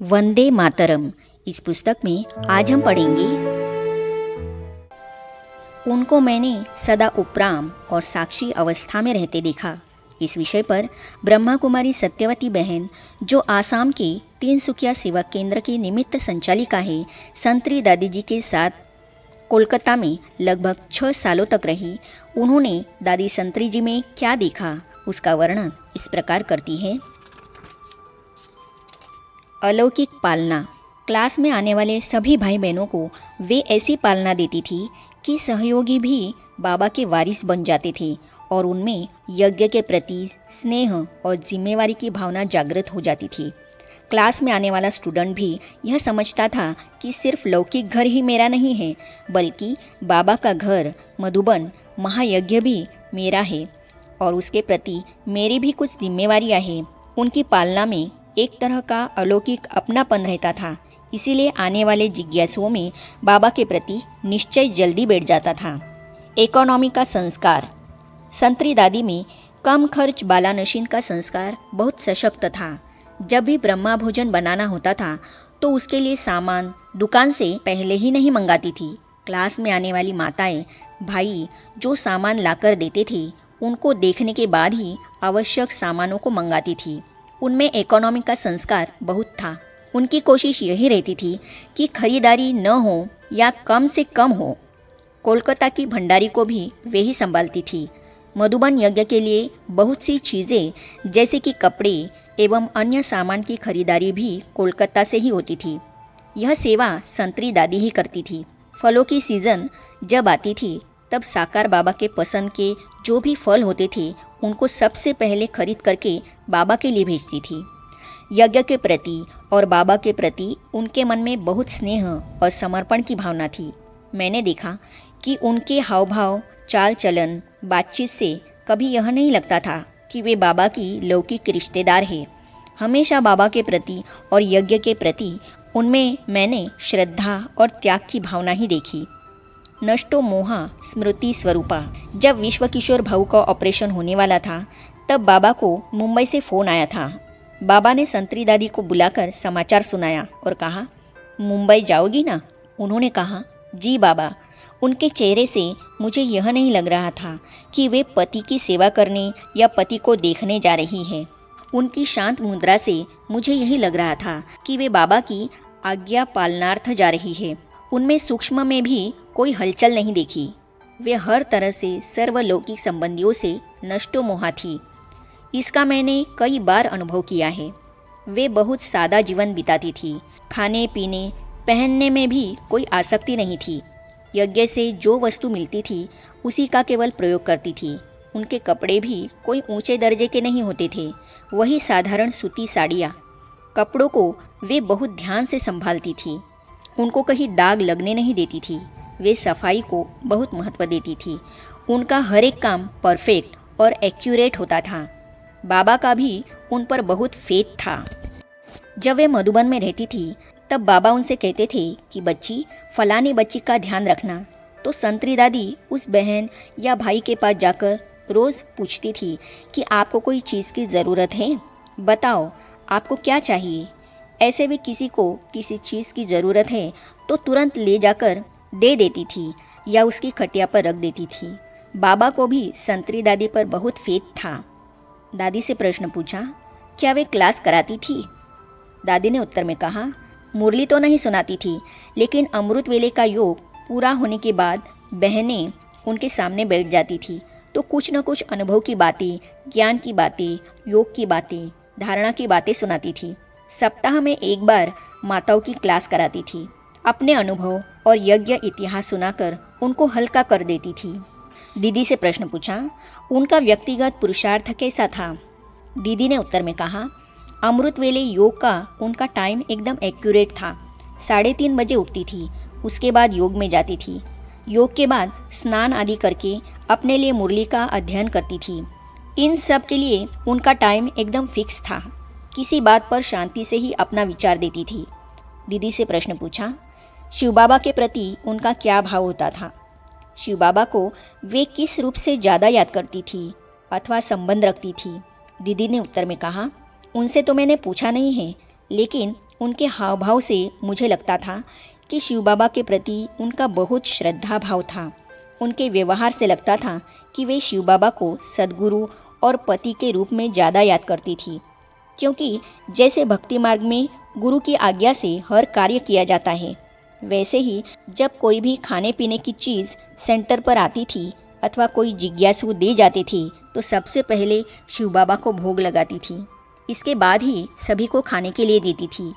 वंदे मातरम। इस पुस्तक में आज हम पढ़ेंगे, उनको मैंने सदा उपराम और साक्षी अवस्था में रहते देखा। इस विषय पर ब्रह्मा कुमारी सत्यवती बहन, जो आसाम के तिनसुकिया सेवा केंद्र की निमित्त संचालिका है, संतरी दादी जी के साथ कोलकाता में लगभग 6 सालों तक रही। उन्होंने दादी संतरी जी में क्या देखा, उसका वर्णन इस प्रकार करती है। अलौकिक पालना। क्लास में आने वाले सभी भाई बहनों को वे ऐसी पालना देती थी कि सहयोगी भी बाबा के वारिस बन जाते थे और उनमें यज्ञ के प्रति स्नेह और जिम्मेवारी की भावना जागृत हो जाती थी। क्लास में आने वाला स्टूडेंट भी यह समझता था कि सिर्फ लौकिक घर ही मेरा नहीं है, बल्कि बाबा का घर मधुबन महायज्ञ भी मेरा है और उसके प्रति मेरी भी कुछ जिम्मेवारियाँ हैं। उनकी पालना में एक तरह का अलौकिक अपनापन रहता था, इसीलिए आने वाले जिज्ञासुओं में बाबा के प्रति निश्चय जल्दी बैठ जाता था। इकोनॉमी का संस्कार। संतरी दादी में कम खर्च बालानशीन का संस्कार बहुत सशक्त था। जब भी ब्रह्मा भोजन बनाना होता था तो उसके लिए सामान दुकान से पहले ही नहीं मंगाती थी। क्लास में आने वाली माताएं भाई जो सामान लाकर देते थे, उनको देखने के बाद ही आवश्यक सामानों को मंगाती थी। उनमें इकोनॉमी का संस्कार बहुत था। उनकी कोशिश यही रहती थी कि खरीदारी न हो या कम से कम हो। कोलकाता की भंडारी को भी वे ही संभालती थी। मधुबन यज्ञ के लिए बहुत सी चीज़ें जैसे कि कपड़े एवं अन्य सामान की खरीदारी भी कोलकाता से ही होती थी। यह सेवा संतरी दादी ही करती थी। फलों की सीज़न जब आती थी तब साकार बाबा के पसंद के जो भी फल होते थे, उनको सबसे पहले खरीद करके बाबा के लिए भेजती थी। यज्ञ के प्रति और बाबा के प्रति उनके मन में बहुत स्नेह और समर्पण की भावना थी। मैंने देखा कि उनके हाव भाव, चाल चलन, बातचीत से कभी यह नहीं लगता था कि वे बाबा की लौकिक रिश्तेदार हैं। हमेशा बाबा के प्रति और यज्ञ के प्रति उनमें मैंने श्रद्धा और त्याग की भावना ही देखी। नष्टो मोहा स्मृति स्वरूपा। जब विश्व किशोर भाऊ का ऑपरेशन होने वाला था, तब बाबा को मुंबई से फ़ोन आया था। बाबा ने संतरी दादी को बुलाकर समाचार सुनाया और कहा, मुंबई जाओगी ना? उन्होंने कहा, जी बाबा। उनके चेहरे से मुझे यह नहीं लग रहा था कि वे पति की सेवा करने या पति को देखने जा रही है। उनकी शांत मुद्रा से मुझे यही लग रहा था कि वे बाबा की आज्ञा पालनार्थ जा रही है। उनमें सूक्ष्म में भी कोई हलचल नहीं देखी। वे हर तरह से सर्वलौकिक संबंधियों से नष्टो मोहा थी। इसका मैंने कई बार अनुभव किया है। वे बहुत सादा जीवन बिताती थी। खाने पीने पहनने में भी कोई आसक्ति नहीं थी। यज्ञ से जो वस्तु मिलती थी उसी का केवल प्रयोग करती थी। उनके कपड़े भी कोई ऊंचे दर्जे के नहीं होते थे, वही साधारण सूती साड़ियाँ। कपड़ों को वे बहुत ध्यान से संभालती थी। उनको कहीं दाग लगने नहीं देती थी। वे सफाई को बहुत महत्व देती थी। उनका हर एक काम परफेक्ट और एक्यूरेट होता था। बाबा का भी उन पर बहुत फेथ था। जब वे मधुबन में रहती थी तब बाबा उनसे कहते थे कि बच्ची, फलानी बच्ची का ध्यान रखना। तो संतरी दादी उस बहन या भाई के पास जाकर रोज़ पूछती थी कि आपको कोई चीज़ की ज़रूरत है, बताओ आपको क्या चाहिए। ऐसे भी किसी को किसी चीज़ की ज़रूरत है तो तुरंत ले जाकर दे देती थी या उसकी खटिया पर रख देती थी। बाबा को भी संतरी दादी पर बहुत फेथ था। दादी से प्रश्न पूछा, क्या वे क्लास कराती थी? दादी ने उत्तर में कहा, मुरली तो नहीं सुनाती थी, लेकिन अमृत वेले का योग पूरा होने के बाद बहनें उनके सामने बैठ जाती थी तो कुछ न कुछ अनुभव की बातें, ज्ञान की बातें, योग की बातें, धारणा की बातें सुनाती थी। सप्ताह में एक बार माताओं की क्लास कराती थी। अपने अनुभव और यज्ञ इतिहास सुनाकर उनको हल्का कर देती थी। दीदी से प्रश्न पूछा, उनका व्यक्तिगत पुरुषार्थ कैसा था? दीदी ने उत्तर में कहा, अमृत वेले योग का उनका टाइम एकदम एक्यूरेट था। 3:30 बजे उठती थी, उसके बाद योग में जाती थी। योग के बाद स्नान आदि करके अपने लिए मुरली का अध्ययन करती थी। इन सब के लिए उनका टाइम एकदम फिक्स था। किसी बात पर शांति से ही अपना विचार देती थी। दीदी से प्रश्न पूछा, शिव बाबा के प्रति उनका क्या भाव होता था? शिव बाबा को वे किस रूप से ज़्यादा याद करती थी अथवा संबंध रखती थी? दीदी ने उत्तर में कहा, उनसे तो मैंने पूछा नहीं है, लेकिन उनके हाव भाव से मुझे लगता था कि शिव बाबा के प्रति उनका बहुत श्रद्धा भाव था। उनके व्यवहार से लगता था कि वे शिव बाबा को सद्गुरु और पति के रूप में ज़्यादा याद करती थी, क्योंकि जैसे भक्ति मार्ग में गुरु की आज्ञा से हर कार्य किया जाता है, वैसे ही जब कोई भी खाने पीने की चीज़ सेंटर पर आती थी अथवा कोई जिज्ञासु दे जाती थी तो सबसे पहले शिव बाबा को भोग लगाती थी। इसके बाद ही सभी को खाने के लिए देती थी।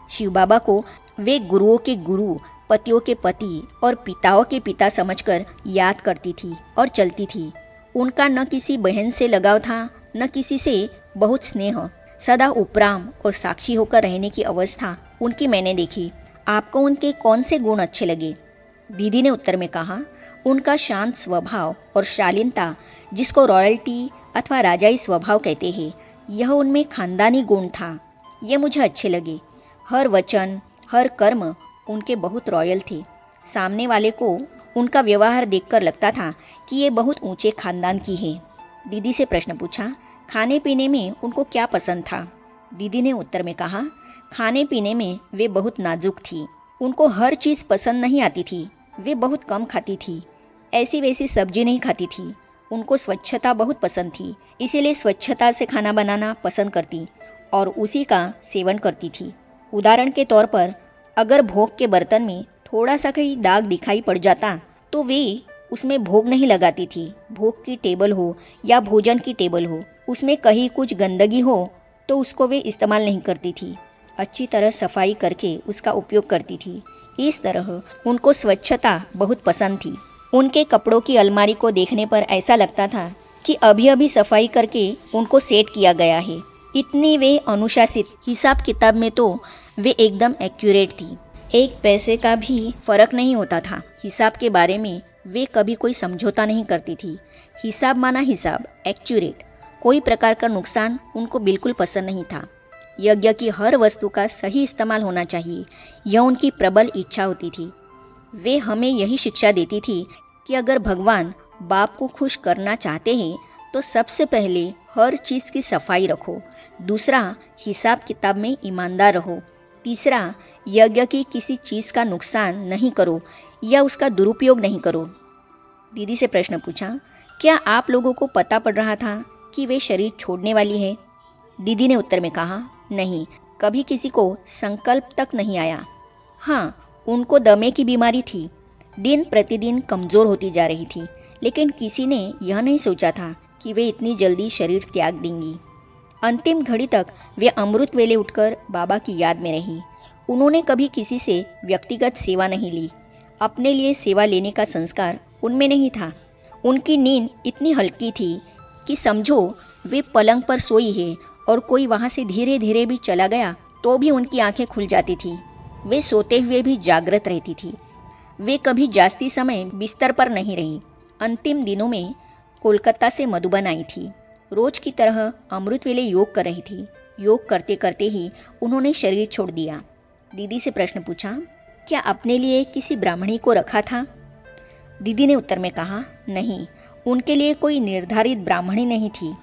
शिव बाबा को वे गुरुओं के गुरु, पतियों के पति और पिताओं के पिता समझकर याद करती थी और चलती थी। उनका न किसी बहन से लगाव था, न किसी से बहुत स्नेह। सदा उपराम और साक्षी होकर रहने की अवस्था उनकी मैंने देखी। आपको उनके कौन से गुण अच्छे लगे? दीदी ने उत्तर में कहा, उनका शांत स्वभाव और शालीनता, जिसको रॉयल्टी अथवा राजाई स्वभाव कहते हैं, यह उनमें खानदानी गुण था। ये मुझे अच्छे लगे। हर वचन, हर कर्म उनके बहुत रॉयल थे। सामने वाले को उनका व्यवहार देखकर लगता था कि ये बहुत ऊंचे खानदान की है। दीदी से प्रश्न पूछा, खाने पीने में उनको क्या पसंद था? दीदी ने उत्तर में कहा, खाने पीने में वे बहुत नाजुक थी। उनको हर चीज़ पसंद नहीं आती थी। वे बहुत कम खाती थी। ऐसी वैसी सब्जी नहीं खाती थी। उनको स्वच्छता बहुत पसंद थी, इसीलिए स्वच्छता से खाना बनाना पसंद करती और उसी का सेवन करती थी। उदाहरण के तौर पर अगर भोग के बर्तन में थोड़ा सा कहीं दाग दिखाई पड़ जाता तो वे उसमें भोग नहीं लगाती थी। भोग की टेबल हो या भोजन की टेबल हो, उसमें कहीं कुछ गंदगी हो तो उसको वे इस्तेमाल नहीं करती थी। अच्छी तरह सफाई करके उसका उपयोग करती थी। इस तरह उनको स्वच्छता बहुत पसंद थी। उनके कपड़ों की अलमारी को देखने पर ऐसा लगता था कि अभी अभी सफाई करके उनको सेट किया गया है। इतनी वे अनुशासित, हिसाब किताब में तो वे एकदम एक्यूरेट थी। एक पैसे का भी फर्क नहीं होता था। हिसाब के बारे में वे कभी कोई समझौता नहीं करती थी। हिसाब माना हिसाब, एक्यूरेट। कोई प्रकार का नुकसान उनको बिल्कुल पसंद नहीं था। यज्ञ की हर वस्तु का सही इस्तेमाल होना चाहिए, यह उनकी प्रबल इच्छा होती थी। वे हमें यही शिक्षा देती थी कि अगर भगवान बाप को खुश करना चाहते हैं तो सबसे पहले हर चीज़ की सफाई रखो। दूसरा, हिसाब किताब में ईमानदार रहो। तीसरा, यज्ञ की किसी चीज़ का नुकसान नहीं करो या उसका दुरुपयोग नहीं करो। दीदी से प्रश्न पूछा, क्या आप लोगों को पता पड़ रहा था कि वे शरीर छोड़ने वाली है? दीदी ने उत्तर में कहा, नहीं, कभी किसी को संकल्प तक नहीं आया। हाँ, उनको दमे की बीमारी थी। दिन प्रतिदिन कमज़ोर होती जा रही थी, लेकिन किसी ने यह नहीं सोचा था कि वे इतनी जल्दी शरीर त्याग देंगी। अंतिम घड़ी तक वे अमृत वेले उठकर बाबा की याद में रही। उन्होंने कभी किसी से व्यक्तिगत सेवा नहीं ली। अपने लिए सेवा लेने का संस्कार उनमें नहीं था। उनकी नींद इतनी हल्की थी कि समझो वे पलंग पर सोई है और कोई वहाँ से धीरे धीरे भी चला गया तो भी उनकी आंखें खुल जाती थी। वे सोते हुए भी जागृत रहती थी। वे कभी जास्ती समय बिस्तर पर नहीं रही। अंतिम दिनों में कोलकाता से मधुबन आई थी। रोज की तरह अमृत वेले योग कर रही थी। योग करते करते ही उन्होंने शरीर छोड़ दिया। दीदी से प्रश्न पूछा, क्या अपने लिए किसी ब्राह्मणी को रखा था? दीदी ने उत्तर में कहा, नहीं, उनके लिए कोई निर्धारित ब्राह्मणी नहीं थी।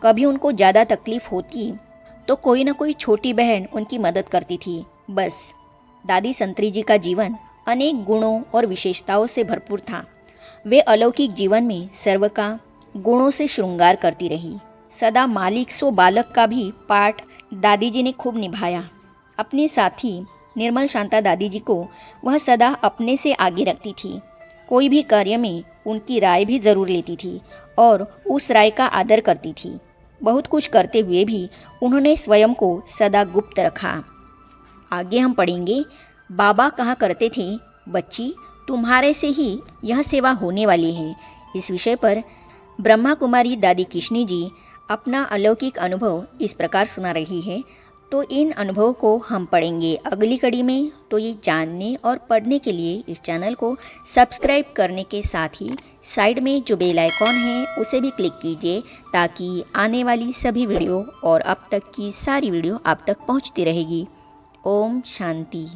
कभी उनको ज़्यादा तकलीफ होती तो कोई न कोई छोटी बहन उनकी मदद करती थी, बस। दादी संतरी जी का जीवन अनेक गुणों और विशेषताओं से भरपूर था। वे अलौकिक जीवन में सर्व का गुणों से श्रृंगार करती रही। सदा मालिक सो बालक का भी पाठ दादी जी ने खूब निभाया। अपनी साथी निर्मल शांता दादी जी को वह सदा अपने से आगे रखती थी। कोई भी कार्य में उनकी राय भी ज़रूर लेती थी और उस राय का आदर करती थी। बहुत कुछ करते हुए भी उन्होंने स्वयं को सदा गुप्त रखा। आगे हम पढ़ेंगे, बाबा कहा करते थे, बच्ची, तुम्हारे से ही यह सेवा होने वाली है। इस विषय पर ब्रह्मा कुमारी दादी किशनी जी अपना अलौकिक अनुभव इस प्रकार सुना रही है। तो इन अनुभवों को हम पढ़ेंगे अगली कड़ी में। तो ये जानने और पढ़ने के लिए इस चैनल को सब्सक्राइब करने के साथ ही साइड में जो बेल आइकॉन है उसे भी क्लिक कीजिए, ताकि आने वाली सभी वीडियो और अब तक की सारी वीडियो आप तक पहुंचती रहेगी। ओम शांति।